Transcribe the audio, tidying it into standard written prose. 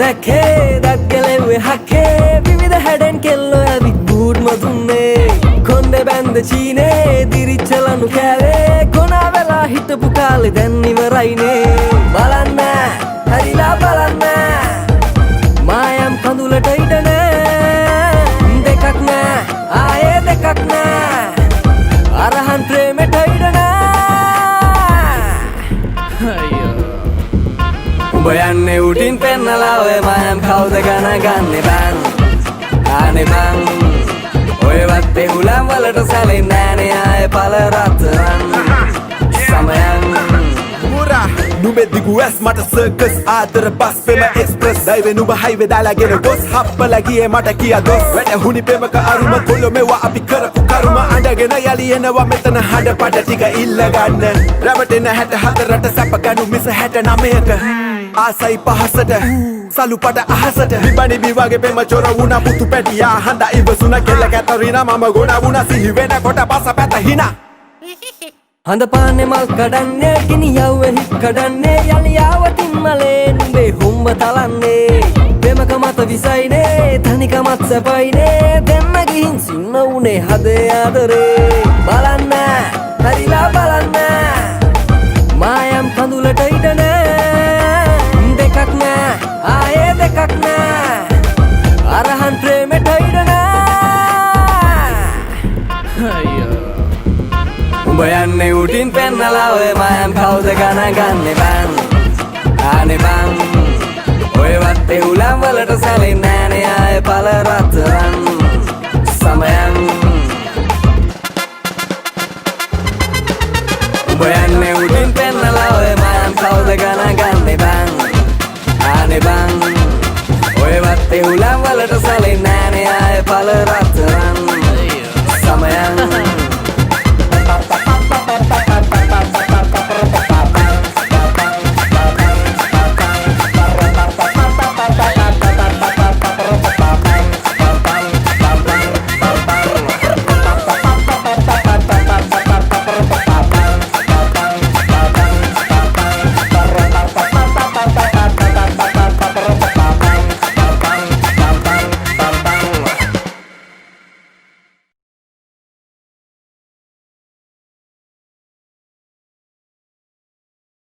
දැක්කේ දැක්කලෙව්වේ හක්කේ විවිධ හැඩෙන් කෙල්ලෝ ඇවිත් බූට් මතුන්නේ කොන්දේ බැන්ද චීනේ දිරිච්චලනු කෑවේ කොනා වෙලා හිටපු කාලේ දැන් ඉවරයිනේ බලන්න හරිලා බලන්න මායම් කඳුලට ඉඩ නෑ දෙකක් නෑ ආයේ දෙකක් නෑ අරහන් ප්‍රේමෙට ඉඩ නෑ උඹ යන්නේ උටින් පෙන්නලා ඔය මායම් කවුද ගණන් ගන්නේ බං ආනේ බං ඔය වත්තේ හුලම් වලට සැලෙන්නේ නෑනේ ආයේ පළ රත්තරන් සමයන් Murah Nube digu es mata circus Adar bus pema express Daive nuba highway dala gena gos Happa lagi e mata kia dos Weta huni pema ka aruma Kolo mewa api karaku karuma Anda gena yali enawa metana hada pada tiga illa ganna Rabatena hata hatarata sapa ganu misa hata nameka Asai pahasata Salu pada ahasata Bibani biwage pema chora una putu petiya Handa ivasuna kella katarina Mama gona una sihi vena kota pasa peta hina හඳ පාන්නේ මල් කඩන්නේ ගිනි යව්වේ හිත් කඩන්නේ යලි ආවතින් මලේ නුඹේ හොම්බ තලන්නේ දෙමක මත විසයිනේ තනිකමත් සැපයිනේ දෙන්න ගිහින් සින්න උනේ හදේ ආදරේ බලන්න හරිලා බලන්න මායම් කඳුලට ඉඩ නෑ දෙකක් නෑ ආයේ දෙකක් නෑ අරහන් ප්‍රේමෙට ඉඩ නෑ උඹ යන්නේ උටින් පෙන්නලා ඔය මායම් කවුද ගණන් ගන්නේ බං ආනේ බං ඔය වත්තේ උලම් වලට සැලෙන්නේ නෑනේ ආයේ පළ රත්තරන් සමයන් උඹ යන්නේ උටින් පෙන්නලා ඔය මායම් කවුද ගණන් ගන්නේ බං ආනේ බං ඔය වත්තේ උලම් වලට සැලෙන්නේ නෑනේ ආයේ පළ රත්තරන්